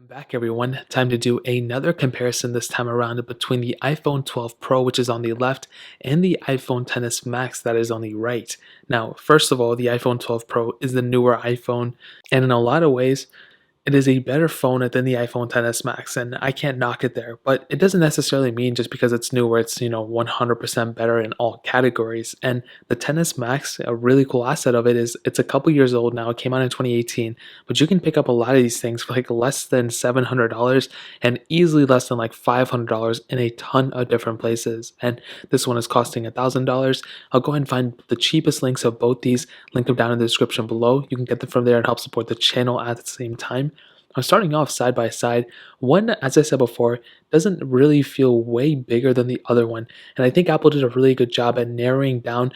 Welcome back, everyone. Time to do another comparison this time around between the iPhone 12 Pro, which is on the left, and the iPhone XS Max that is on the right. Now, first of all, the iPhone 12 Pro is the newer iPhone, and in a lot of ways, it is a better phone than the iPhone XS Max, and I can't knock it there. But it doesn't necessarily mean just because it's newer, it's 100% better in all categories. And the XS Max, a really cool asset of it is it's a couple years old now. It came out in 2018, but you can pick up a lot of these things for like less than $700 and easily less than like $500 in a ton of different places. And this one is costing $1,000. I'll go ahead and find the cheapest links of both these, link them down in the description below. You can get them from there and help support the channel at the same time. I'm starting off side by side. One, as I said before, doesn't really feel way bigger than the other one. And I think Apple did a really good job at narrowing down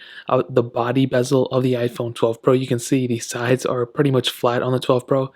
the body bezel of the iPhone 12 Pro. You can see the sides are pretty much flat on the 12 Pro.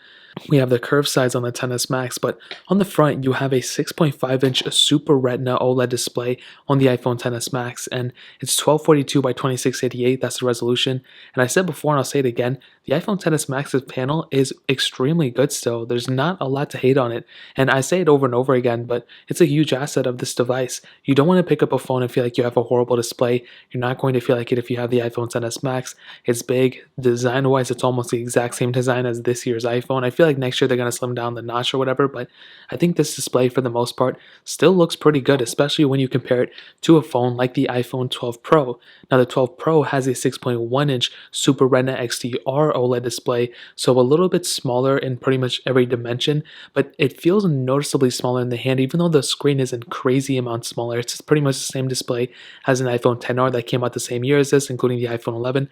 We have the curved sides on the XS Max, but on the front, you have a 6.5-inch Super Retina OLED display on the iPhone XS Max, and it's 1242 by 2688. That's the resolution. And I said before, and I'll say it again, the iPhone XS Max's panel is extremely good still. There's not a lot to hate on it. And I say it over and over again, but it's a huge asset of this device. You don't want to pick up a phone and feel like you have a horrible display. You're not going to feel like it if you have the iPhone XS Max. It's big. Design-wise, it's almost the exact same design as this year's iPhone. I feel like next year they're going to slim down the notch or whatever, but I think this display for the most part still looks pretty good, especially when you compare it to a phone like the iPhone 12 Pro. Now the 12 Pro has a 6.1-inch Super Retina XDR OLED display, so a little bit smaller in pretty much every dimension, but it feels noticeably smaller in the hand, even though the screen isn't crazy amount smaller. It's pretty much the same display as an iPhone XR that came out the same year as this, including the iPhone 11.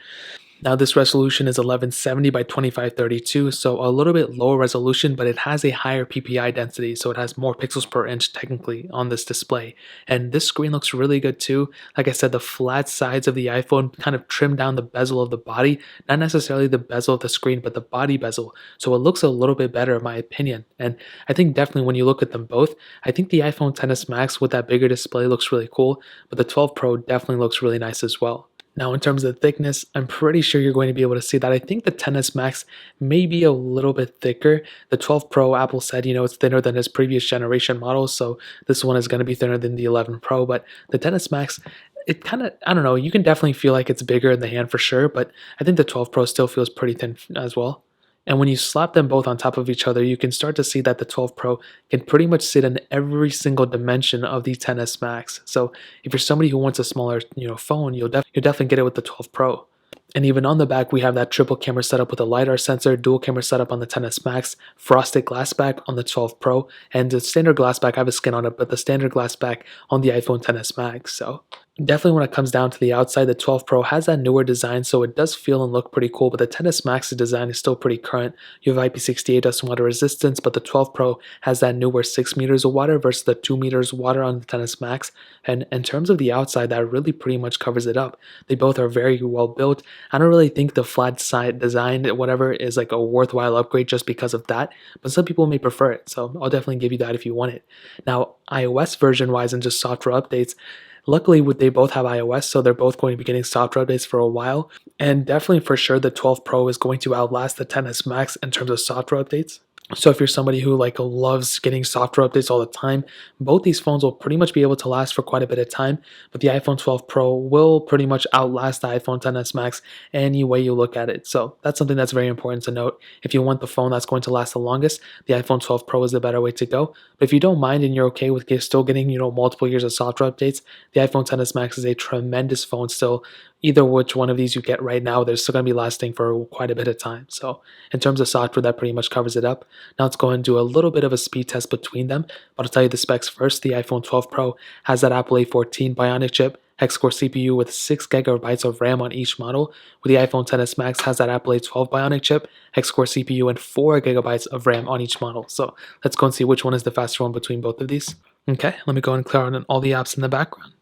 Now this resolution is 1170 by 2532, so a little bit lower resolution, but it has a higher PPI density, so it has more pixels per inch technically on this display. And this screen looks really good too. Like I said, the flat sides of the iPhone kind of trim down the bezel of the body, not necessarily the bezel of the screen, but the body bezel. So it looks a little bit better in my opinion. And I think definitely when you look at them both, I think the iPhone XS Max with that bigger display looks really cool, but the 12 Pro definitely looks really nice as well. Now, in terms of thickness, I'm pretty sure you're going to be able to see that. I think the XS Max may be a little bit thicker. The 12 Pro, Apple said, it's thinner than its previous generation models, so this one is going to be thinner than the 11 Pro, but the XS Max, it kind of, I don't know, you can definitely feel like it's bigger in the hand for sure, but I think the 12 Pro still feels pretty thin as well. And when you slap them both on top of each other, you can start to see that the 12 Pro can pretty much sit in every single dimension of the XS Max. So if you're somebody who wants a smaller, phone, you'll definitely get it with the 12 Pro. And even on the back, we have that triple camera setup with a LiDAR sensor, dual camera setup on the XS Max, frosted glass back on the 12 Pro, and the standard glass back, I have a skin on it, but the standard glass back on the iPhone XS Max. So definitely when it comes down to the outside, the 12 Pro has that newer design, so it does feel and look pretty cool, but the XS Max's design is still pretty current. You have IP68 dust and water resistance, but the 12 Pro has that newer 6 meters of water versus the 2 meters of water on the XS Max. And in terms of the outside, that really pretty much covers it up. They both are very well built. I don't really think the flat side design, whatever, is like a worthwhile upgrade just because of that, but some people may prefer it, so I'll definitely give you that if you want it. Now, iOS version-wise and just software updates, luckily, they both have iOS, so they're both going to be getting software updates for a while. And definitely for sure, the 12 Pro is going to outlast the XS Max in terms of software updates. So if you're somebody who loves getting software updates all the time, both these phones will pretty much be able to last for quite a bit of time, but the iPhone 12 Pro will pretty much outlast the iPhone XS Max any way you look at it. So that's something that's very important to note. If you want the phone that's going to last the longest, the iPhone 12 Pro is the better way to go. But if you don't mind and you're okay with still getting, multiple years of software updates, the iPhone XS Max is a tremendous phone still. Either which one of these you get right now, they're still going to be lasting for quite a bit of time. So in terms of software, that pretty much covers it up. Now let's go and do a little bit of a speed test between them. But I'll tell you the specs first. The iPhone 12 Pro has that Apple A14 Bionic chip, hex-core CPU with 6 gigabytes of RAM on each model, where the iPhone XS Max has that Apple A12 Bionic chip, hex-core CPU, and 4 gigabytes of RAM on each model. So let's go and see which one is the faster one between both of these. Okay, let me go and clear on all the apps in the background.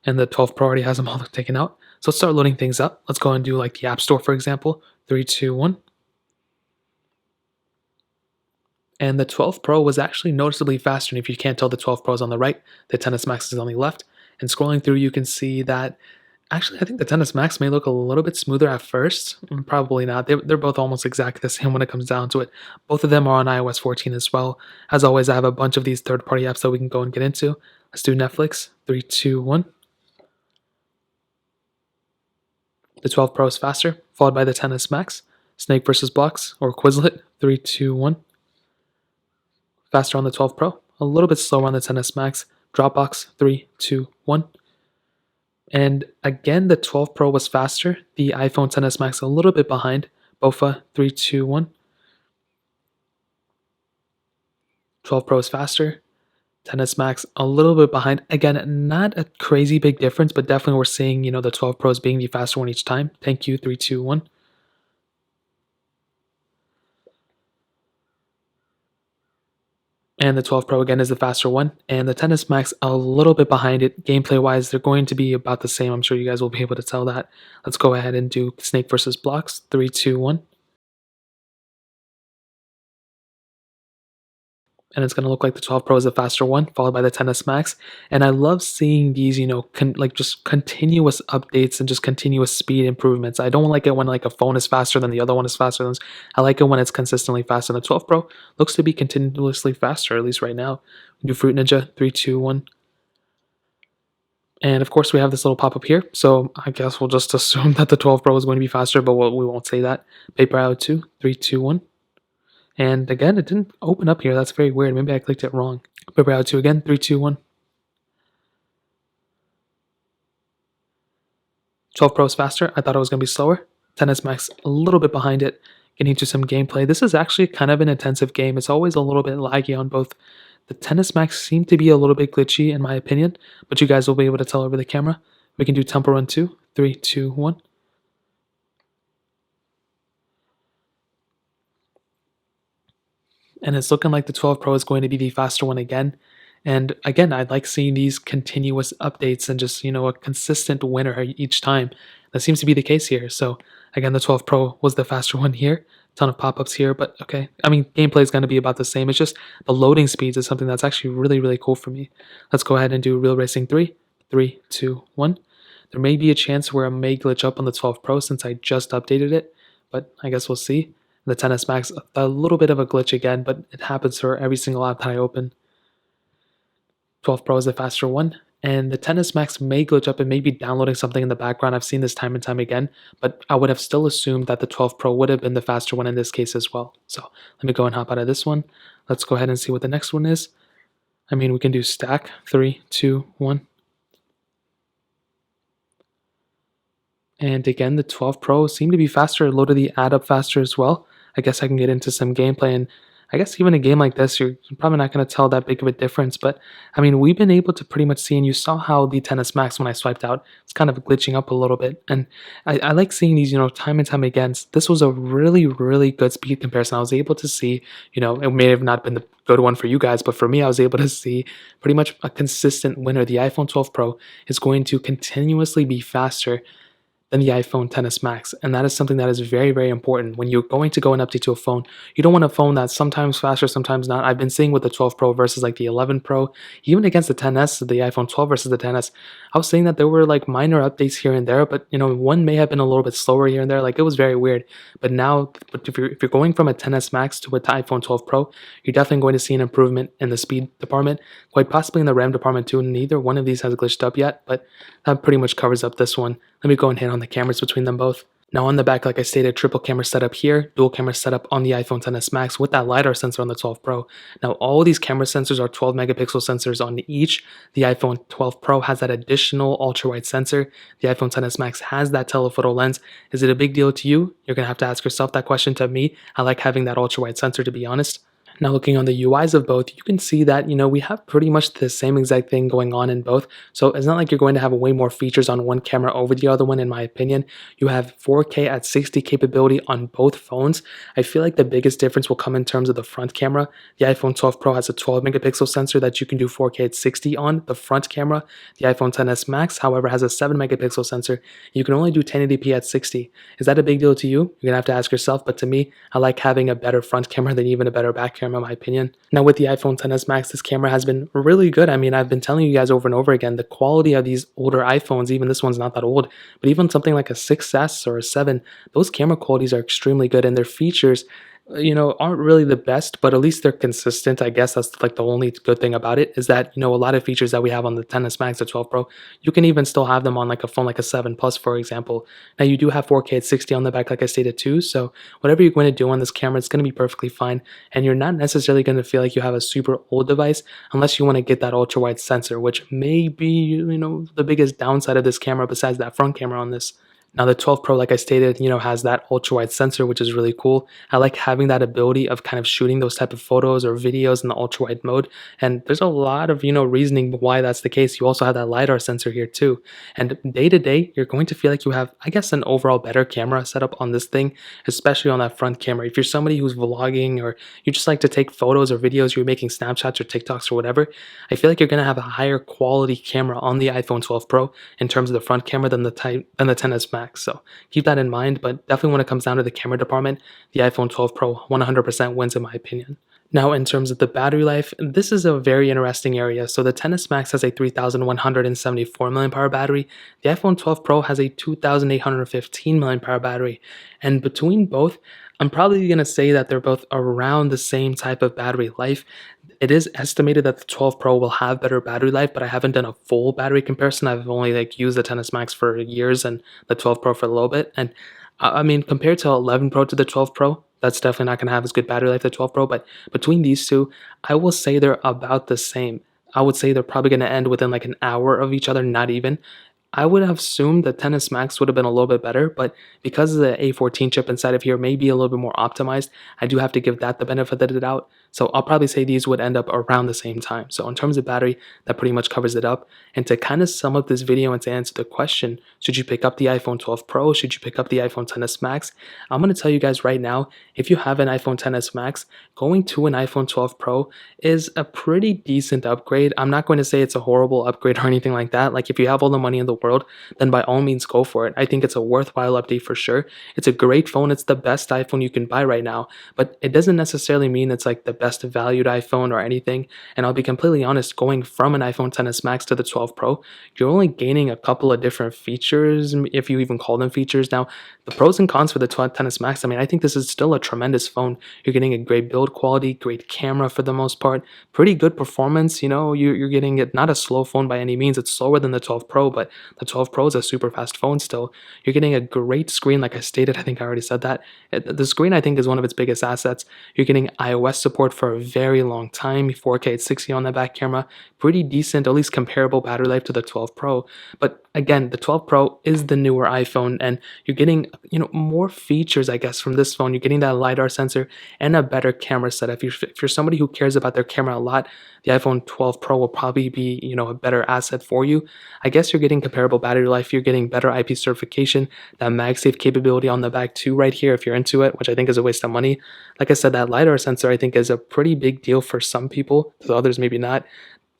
And the 12 Pro already has them all taken out. So let's start loading things up. Let's go and do the App Store, for example. 3, 2, 1. And the 12 Pro was actually noticeably faster. And if you can't tell, the 12 Pro is on the right, the XS Max is on the left. And scrolling through, you can see that Actually, I think the XS Max may look a little bit smoother at first. Probably not. They're both almost exactly the same when it comes down to it. Both of them are on iOS 14 as well. As always, I have a bunch of these third-party apps that we can go and get into. Let's do Netflix. 3, 2, 1. The 12 Pro is faster, followed by the XS Max. Snake versus Blocks or Quizlet. 3, 2, 1. Faster on the 12 Pro. A little bit slower on the XS Max. Dropbox. 3, 2, 1. And again, the 12 Pro was faster. The iPhone XS Max a little bit behind. BOFA 3, 2, 1. 12 Pro is faster. XS Max a little bit behind. Again, not a crazy big difference, but definitely we're seeing, the 12 Pros being the faster one each time. Thank you, 3, 2, 1. And the 12 Pro again is the faster one. And the XS Max a little bit behind it. Gameplay wise, they're going to be about the same. I'm sure you guys will be able to tell that. Let's go ahead and do Snake versus Blocks. 3, 2, 1. And it's going to look like the 12 Pro is the faster one, followed by the XS Max. And I love seeing these, like just continuous updates and just continuous speed improvements. I don't like it when like a phone is faster than the other one is faster than this. I like it when it's consistently faster. And the 12 Pro looks to be continuously faster, at least right now. We do Fruit Ninja, 3, 2, 1. And of course, we have this little pop-up here. So I guess we'll just assume that the 12 Pro is going to be faster, but we won't say that. Paper Out 2, 3, 2, 1. And again, it didn't open up here. That's very weird. Maybe I clicked it wrong. Paper Out 2 again. 3, 2, 1. 12 Pro is faster. I thought it was going to be slower. XS Max a little bit behind it. Getting into some gameplay. This is actually kind of an intensive game. It's always a little bit laggy on both. The XS Max seemed to be a little bit glitchy in my opinion, but you guys will be able to tell over the camera. We can do Temple Run 2. 3, 2, 1. And it's looking like the 12 Pro is going to be the faster one again. And again, I like seeing these continuous updates and just, a consistent winner each time. That seems to be the case here. So again, the 12 Pro was the faster one here. Ton of pop-ups here, but okay. I mean, gameplay is going to be about the same. It's just the loading speeds is something that's actually really, really cool for me. Let's go ahead and do Real Racing 3. 3, 2, 1. There may be a chance where it may glitch up on the 12 Pro since I just updated it, but I guess we'll see. The XS Max, a little bit of a glitch again, but it happens for every single app that I open. 12 Pro is the faster one, and the XS Max may glitch up and may be downloading something in the background. I've seen this time and time again, but I would have still assumed that the 12 Pro would have been the faster one in this case as well. So let me go and hop out of this one. Let's go ahead and see what the next one is. I mean, we can do stack. 3, 2, 1. And again, the 12 Pro seemed to be faster. It loaded the ad up faster as well. I guess I can get into some gameplay, and I guess even a game like this, you're probably not going to tell that big of a difference, but I mean, we've been able to pretty much see, and you saw how the XS Max, when I swiped out, it's kind of glitching up a little bit, and I like seeing these, time and time again. This was a really, really good speed comparison. I was able to see, it may have not been the good one for you guys, but for me, I was able to see pretty much a consistent winner. The iPhone 12 Pro is going to continuously be faster than the iPhone XS Max. And that is something that is very, very important. When you're going to go and update to a phone, you don't want a phone that's sometimes faster, sometimes not. I've been seeing with the 12 Pro versus like the 11 Pro, even against the XS, the iPhone 12 versus the XS, I was saying that there were like minor updates here and there, but one may have been a little bit slower here and there. Like it was very weird. But now, if you're going from a XS Max to an iPhone 12 Pro, you're definitely going to see an improvement in the speed department, quite possibly in the RAM department too. Neither one of these has glitched up yet, but that pretty much covers up this one. Let me go and hit on the cameras between them both. Now on the back, like I stated, triple camera setup here, dual camera setup on the iPhone XS Max with that LiDAR sensor on the 12 Pro. Now all these camera sensors are 12 megapixel sensors on each. The iPhone 12 Pro has that additional ultra-wide sensor. The iPhone XS Max has that telephoto lens. Is it a big deal to you? You're going to have to ask yourself that question. To me, I like having that ultra-wide sensor, to be honest. Now looking on the UIs of both, you can see that, we have pretty much the same exact thing going on in both. So it's not like you're going to have way more features on one camera over the other one, in my opinion. You have 4K at 60 capability on both phones. I feel like the biggest difference will come in terms of the front camera. The iPhone 12 Pro has a 12 megapixel sensor that you can do 4K at 60 on the front camera. The iPhone XS Max, however, has a 7 megapixel sensor. You can only do 1080p at 60. Is that a big deal to you? You're going to have to ask yourself, but to me, I like having a better front camera than even a better back camera. camera in my opinion. Now with the iPhone XS Max, this camera has been really good. I mean, I've been telling you guys over and over again, the quality of these older iPhones, even this one's not that old, but even something like a 6S or a 7, those camera qualities are extremely good and their features aren't really the best, but at least they're consistent. I guess that's like the only good thing about it is that, a lot of features that we have on the XS Max or 12 Pro, you can even still have them on like a phone like a 7 Plus, for example. Now you do have 4K at 60 on the back, like I stated too. So whatever you're going to do on this camera, it's going to be perfectly fine. And you're not necessarily going to feel like you have a super old device unless you want to get that ultra wide sensor, which may be, the biggest downside of this camera besides that front camera on this. Now the 12 Pro, like I stated, has that ultra wide sensor, which is really cool. I like having that ability of kind of shooting those type of photos or videos in the ultra wide mode. And there's a lot of, reasoning why that's the case. You also have that LiDAR sensor here too. And day to day, you're going to feel like you have, I guess, an overall better camera setup on this thing, especially on that front camera. If you're somebody who's vlogging or you just like to take photos or videos, you're making Snapchats or TikToks or whatever, I feel like you're going to have a higher quality camera on the iPhone 12 Pro in terms of the front camera than the XS Max. So keep that in mind, but definitely when it comes down to the camera department, the iPhone 12 Pro 100% wins in my opinion. Now, in terms of the battery life, this is a very interesting area. So the XS Max has a 3,174 mAh battery. The iPhone 12 Pro has a 2,815 mAh battery. And between both, I'm probably going to say that they're both around the same type of battery life. It is estimated that the 12 Pro will have better battery life, but I haven't done a full battery comparison. I've only used the XS Max for years and the 12 Pro for a little bit. And I mean, compared to 11 Pro to the 12 Pro, that's definitely not going to have as good battery life as the 12 Pro. But between these two, I will say they're about the same. I would say they're probably going to end within like an hour of each other, not even. I would have assumed the XS Max would have been a little bit better, but because the A14 chip inside of here may be a little bit more optimized, I do have to give that the benefit of the doubt. So I'll probably say these would end up around the same time. So in terms of battery, that pretty much covers it up. And to kind of sum up this video and to answer the question, should you pick up the iPhone 12 Pro? Should you pick up the iPhone XS Max? I'm going to tell you guys right now, if you have an iPhone XS Max, going to an iPhone 12 Pro is a pretty decent upgrade. I'm not going to say it's a horrible upgrade or anything like that. Like if you have all the money in the world, then by all means go for it. I think it's a worthwhile update for sure. It's a great phone. It's the best iPhone you can buy right now, but it doesn't necessarily mean it's like the best valued iPhone or anything. And I'll be completely honest, going from an iPhone XS Max to the 12 Pro, you're only gaining a couple of different features, if you even call them features. Now, the pros and cons for the XS Max, I mean, I think this is still a tremendous phone. You're getting a great build quality, great camera for the most part, pretty good performance. You're getting it, not a slow phone by any means. It's slower than the 12 Pro, but the 12 Pro is a super fast phone still. You're getting a great screen, like I stated. I think I already said that. The screen, I think, is one of its biggest assets. You're getting iOS support for a very long time, 4K at 60 on the back camera, pretty decent, at least comparable battery life to the 12 Pro. But again, the 12 Pro is the newer iPhone, and you're getting, more features, I guess, from this phone. You're getting that LiDAR sensor and a better camera setup. If you're somebody who cares about their camera a lot, the iPhone 12 Pro will probably be, a better asset for you. I guess you're getting comparable battery life. You're getting better IP certification, that MagSafe capability on the back too right here if you're into it, which I think is a waste of money. Like I said, that LiDAR sensor I think is a pretty big deal for some people, to others maybe not.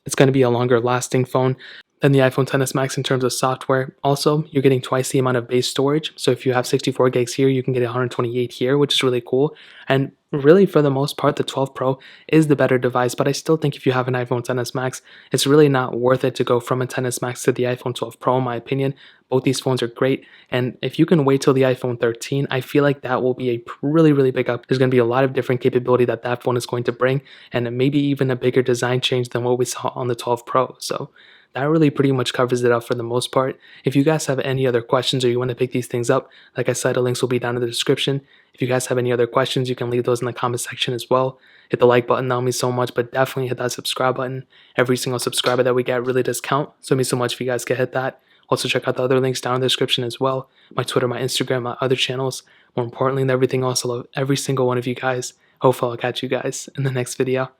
It's going to be a longer lasting phone than the iPhone XS Max in terms of software. Also, you're getting twice the amount of base storage. So if you have 64 gigs here, you can get 128 here, which is really cool. And really, for the most part, the 12 Pro is the better device, but I still think if you have an iPhone XS Max, it's really not worth it to go from a XS Max to the iPhone 12 Pro, in my opinion. Both these phones are great, and if you can wait till the iPhone 13, I feel like that will be a really, really big up. There's going to be a lot of different capability that phone is going to bring, and maybe even a bigger design change than what we saw on the 12 Pro. So that really pretty much covers it up for the most part. If you guys have any other questions or you want to pick these things up, like I said, the links will be down in the description. If you guys have any other questions, you can leave those in the comment section as well. Hit the like button, that will mean so much, but definitely hit that subscribe button. Every single subscriber that we get really does count, so it means so much if you guys can hit that. Also check out the other links down in the description as well. My Twitter, my Instagram, my other channels. More importantly than everything else, I love every single one of you guys. Hopefully I'll catch you guys in the next video.